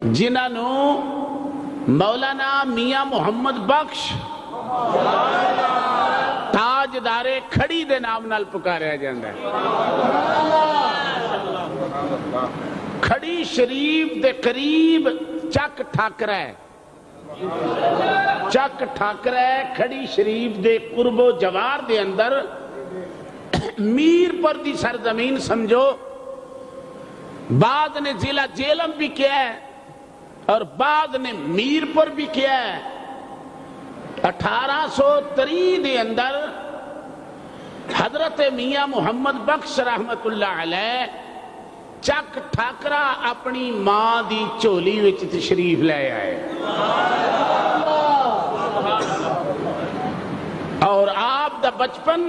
जिन्हों मौलाना मियां मुहम्मद बख्श ताजदारे खड़ी दे नाम नाल पुकारिया जाता है। खड़ी शरीफ दे करीब चक ठाकरा है, चक ठाकरा है खड़ी शरीफ दे कुर्बो जवार दे अंदर मीरपुर दी सरजमीन समझो। बाद ने जिला जेलम भी किया है और बाद ने मीरपुर भी किया है। 1803 दे अंदर हजरत मियां मुहम्मद बख्श रहमतुल्लाह अलैह चक ठाकरा अपनी मां दी झोली विच तशरीफ ले आए और आप दा बचपन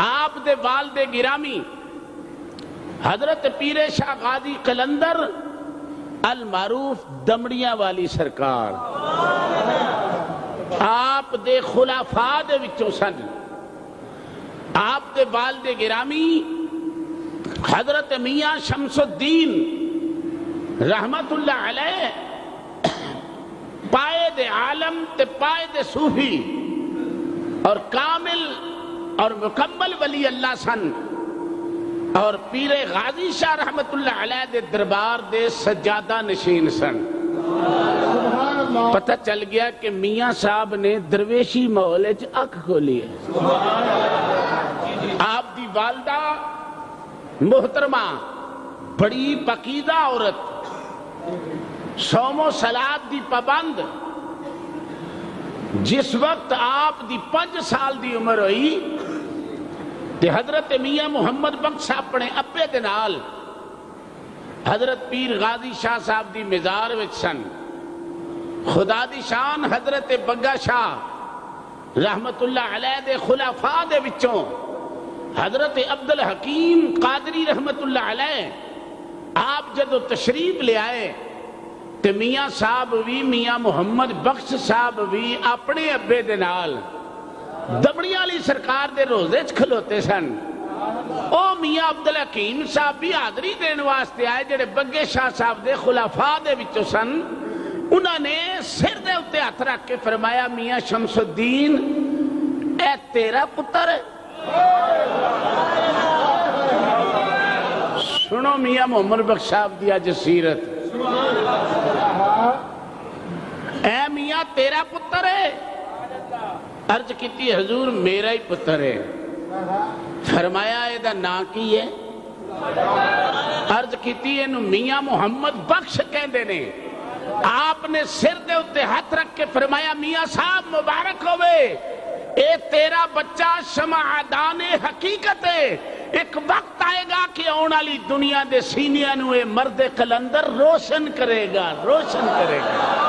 आप दे वालदे गिरामी हजरत पीरे शाह गाजी कलंदर अल मारूफ दमड़िया वाली सरकार आप दे खुलाफा दे विचों सन। आप दे वालदे गिरामी हजरत मियां शमसुद्दीन रहमतुल्लाह अलैह पाए दे आलम ते पाए दे सूफी और कामिल और मुकम्मल वली अल्लाह सन और पीरे गाजी शाह रहमतुल्लाह अलैह दे दरबार दे सज्जादा नशीन सन। पता चल गया कि मियां साहब ने दरवेशी माहौल च अख खोली है। आप दी वालदा मोहतरमा बड़ी पकीदा औरत, सोमो सलाद दी पाबंद। जिस वक्त आप दी 5 साल दी उम्र हुई ते हजरत मियां मुहम्मद बख्श अपने अब्बे दे नाल हजरत पीर गाजी शाह साहब दी मिजार विच सन। खुदा दी शान हजरत बग्गा शाह रहमतुल्लाह अलैह दे खुलाफा दे विचों हजरत अब्दुल हकीम कादरी रहमतुल्लाह अलैह आप जदों तशरीफ ले आए ते मियां साहब भी मियां मुहम्मद बख्श साहब भी अपने अब्बे दे नाल दमड़िया वाली सरकार दे रोजे च खलोते सन। ओ मियां अब्दुल हकीम साहब भी हाजरी देने वास्ते आए जेड़े बग्गे शाह साहब दे खुलाफा दे विचों सन। उन्होंने सिर दे उत्ते हथ रख के फरमाया मियां शमसुद्दीन ए तेरा पुत्र है। सुनो मियां मुहम्मद बख्श साहब दी अज सीरत। ए मियां तेरा पुत्र है। अर्ज की हजूर मेरा ही पुत्र है। फरमाया एदा नां की है। अर्ज की इनू मियां मुहम्मद बख्श कहंदे ने। आपने सिर दे उत्ते हाथ रख के फरमाया मियां साहब मुबारक होवे, ए तेरा बच्चा शमादाने हकीकत है। एक वक्त आएगा कि आने वाली दुनिया दे सीनिया नू ए मर्दे कलंदर रोशन करेगा, रोशन करेगा।